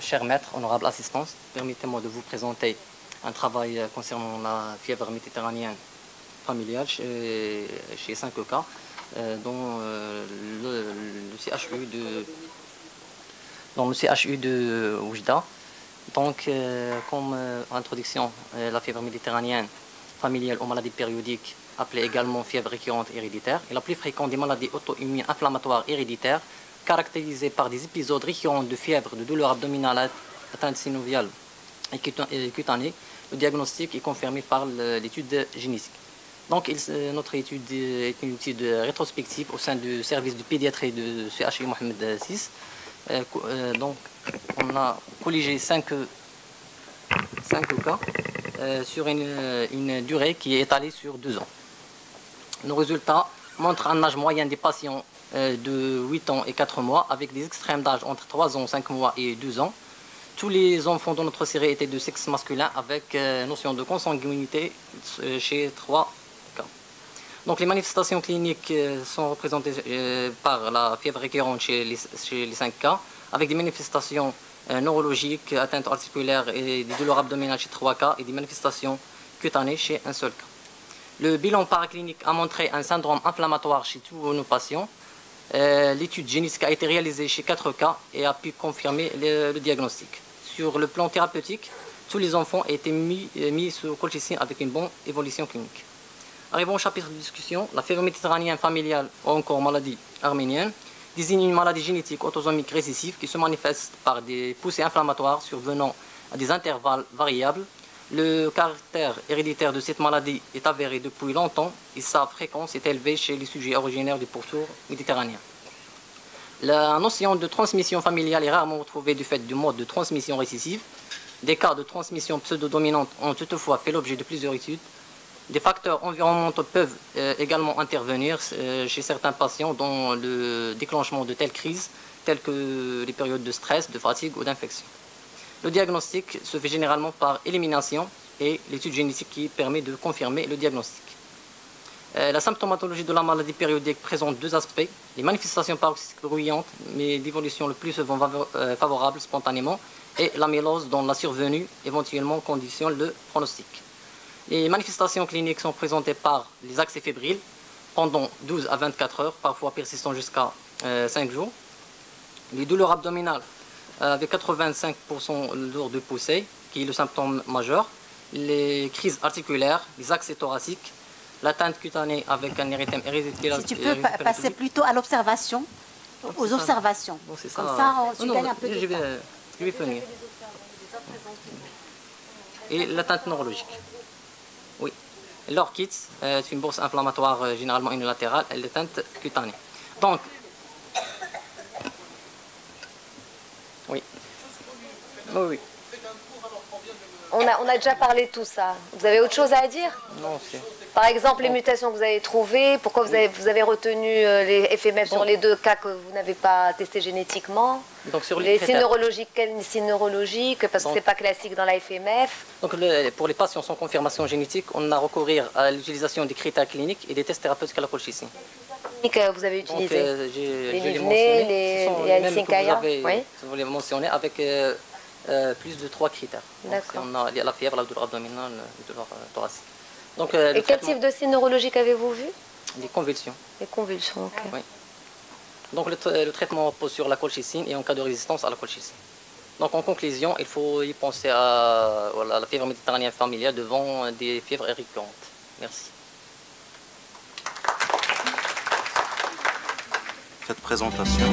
Chers maîtres, honorable assistance, permettez-moi de vous présenter un travail concernant la fièvre méditerranéenne familiale chez 5 cas, dont le CHU de Oujda. Donc, comme introduction, la fièvre méditerranéenne familiale aux maladies périodiques, appelée également fièvre récurrente héréditaire, est la plus fréquente des maladies auto-immunes inflammatoires héréditaires, caractérisée par des épisodes récurrents de fièvre, de douleur abdominale, atteinte synoviale et cutanée. Le diagnostic est confirmé par l'étude génétique. Donc, notre étude est une étude rétrospective au sein du service de pédiatrie de CHU Mohamed VI. Donc, on a colligé 5 cas sur une durée qui est étalée sur 2 ans. Nos résultats montrent un âge moyen des patients de 8 ans et 4 mois, avec des extrêmes d'âge entre 3 ans, 5 mois et 2 ans. Tous les enfants de notre série étaient de sexe masculin, avec notion de consanguinité chez 3 cas. Donc les manifestations cliniques sont représentées par la fièvre récurrente chez les 5 cas, avec des manifestations neurologiques, atteintes articulaires et des douleurs abdominales chez 3 cas, et des manifestations cutanées chez un seul cas. Le bilan paraclinique a montré un syndrome inflammatoire chez tous nos patients. L'étude génétique a été réalisée chez 4 cas et a pu confirmer le diagnostic. Sur le plan thérapeutique, tous les enfants ont été mis sous colchicine avec une bonne évolution clinique. Arrivons au chapitre de discussion. La fièvre méditerranéenne familiale, ou encore maladie arménienne, désigne une maladie génétique autosomique récessive qui se manifeste par des poussées inflammatoires survenant à des intervalles variables. Le caractère héréditaire de cette maladie est avéré depuis longtemps et sa fréquence est élevée chez les sujets originaires du pourtour méditerranéen. La notion de transmission familiale est rarement retrouvée du fait du mode de transmission récessive. Des cas de transmission pseudo-dominante ont toutefois fait l'objet de plusieurs études. Des facteurs environnementaux peuvent également intervenir chez certains patients dans le déclenchement de telles crises, telles que les périodes de stress, de fatigue ou d'infection. Le diagnostic se fait généralement par élimination et l'étude génétique qui permet de confirmer le diagnostic. La symptomatologie de la maladie périodique présente 2 aspects, les manifestations paroxystiques bruyantes, mais d'évolution le plus souvent favorable spontanément, et l'amylose dont la survenue éventuellement conditionne le pronostic. Les manifestations cliniques sont présentées par les accès fébriles pendant 12 à 24 heures, parfois persistant jusqu'à 5 jours. Les douleurs abdominales avec 85% lors de poussée, qui est le symptôme majeur, les crises articulaires, les accès thoraciques, l'atteinte cutanée avec un érythème héréditaire. Si tu peux passer plutôt à l'observation, aux observations. Bon, comme ça, tu gagnes un peu de temps. Je vais finir. Et l'atteinte neurologique. Oui. L'orchite, c'est une bourse inflammatoire généralement unilatérale, et l'atteinte cutanée. Donc, oui. Oui. On a déjà parlé de tout ça. Vous avez autre chose à dire? Non, c'est... Par exemple, les mutations que vous avez trouvées, pourquoi vous avez retenu les FMF sur les 2 cas que vous n'avez pas testés génétiquement? Donc sur les signes neurologiques, quels signes neurologiques? Parce que ce n'est pas classique dans la FMF. Donc pour les patients sans confirmation génétique, on a recourir à l'utilisation des critères cliniques et des tests thérapeutiques à la colchicine. Que vous avez utilisé les Livnet, les Alcinkaya, oui. Vous les mentionnez avec plus de 3 critères. D'accord. On a la fièvre, la douleur abdominale, la douleur thoracique. Donc, et quel type de signes neurologiques avez-vous vu? Les convulsions. Les convulsions, ok. Oui. Donc le traitement repose sur la colchicine et en cas de résistance à la colchicine. Donc en conclusion, il faut y penser à la fièvre méditerranéenne familiale devant des fièvres récurrentes. Merci. Cette présentation